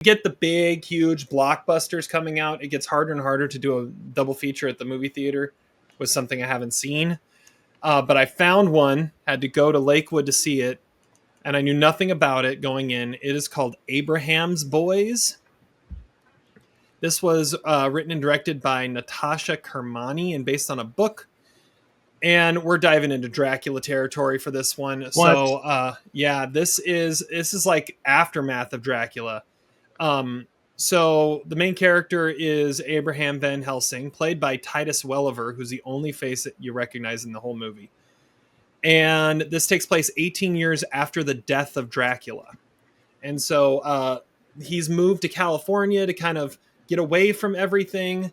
get the big, huge blockbusters coming out, it gets harder and harder to do a double feature at the movie theater with something I haven't seen. But I found one, had to go to Lakewood to see it, and I knew nothing about it going in. It is called Abraham's Boys. This was written and directed by Natasha Kermani and based on a book. And we're diving into Dracula territory for this one. What? So, this is like aftermath of Dracula. So the main character is Abraham Van Helsing, played by Titus Welliver, who's the only face that you recognize in the whole movie. And this takes place 18 years after the death of Dracula. And so he's moved to California to kind of get away from everything.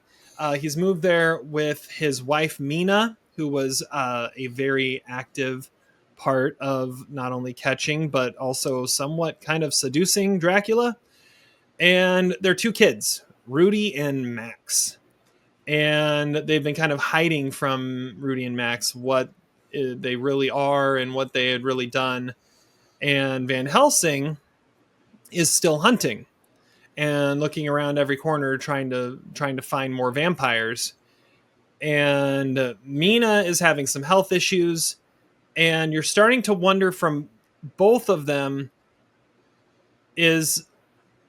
He's moved there with his wife, Mina, who was a very active part of not only catching, but also somewhat kind of seducing Dracula. And their two kids, Rudy and Max. And they've been kind of hiding from Rudy and Max what they really are and what they had really done. And Van Helsing is still hunting and looking around every corner trying to find more vampires. And Mina is having some health issues, and you're starting to wonder from both of them, is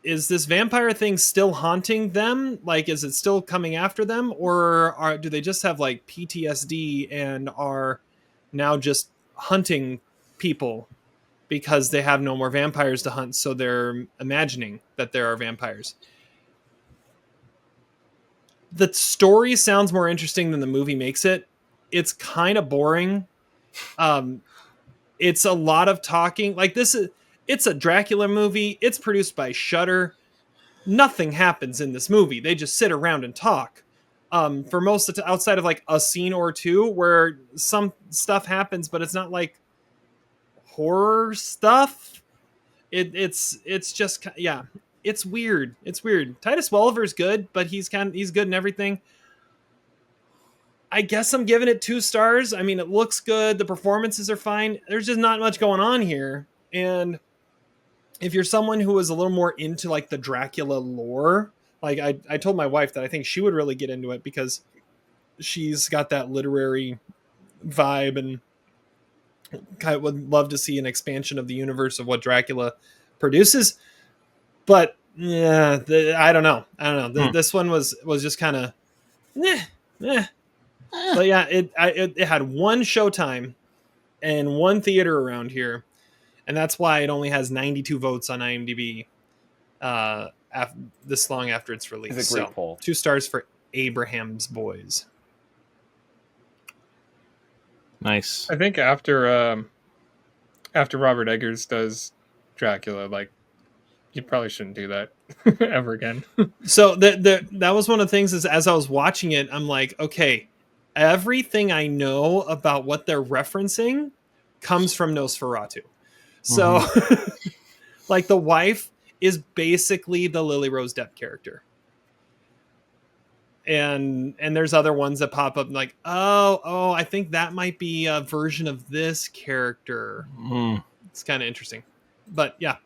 this vampire thing still haunting them? Like, is it still coming after them, or do they just have like PTSD and are now just hunting people because they have no more vampires to hunt, so they're imagining that there are vampires? The story sounds more interesting than the movie makes it. It's kind of boring. It's a lot of talking. Like, it's a Dracula movie. It's produced by Shudder. Nothing happens in this movie. They just sit around and talk. For most of the outside of like a scene or two where some stuff happens, but it's not like horror stuff. It's just, yeah. It's weird. It's weird. Titus Welliver's good, but he's good in everything. I guess I'm giving it 2 stars. I mean, it looks good. The performances are fine. There's just not much going on here. And if you're someone who is a little more into like the Dracula lore, like I told my wife that I think she would really get into it because she's got that literary vibe and kind of would love to see an expansion of the universe of what Dracula produces. But yeah, I don't know. This one was just kind of, But yeah, it had one showtime and one theater around here, and that's why it only has 92 votes on IMDb. This long after its release, it's a great poll. 2 stars for Abraham's Boys. Nice. I think after Robert Eggers does Dracula, like, you probably shouldn't do that ever again. So that was one of the things is as I was watching it, I'm like, okay, everything I know about what they're referencing comes from Nosferatu. So like the wife is basically the Lily Rose Depp character. And there's other ones that pop up like, oh, I think that might be a version of this character. It's kind of interesting. But yeah,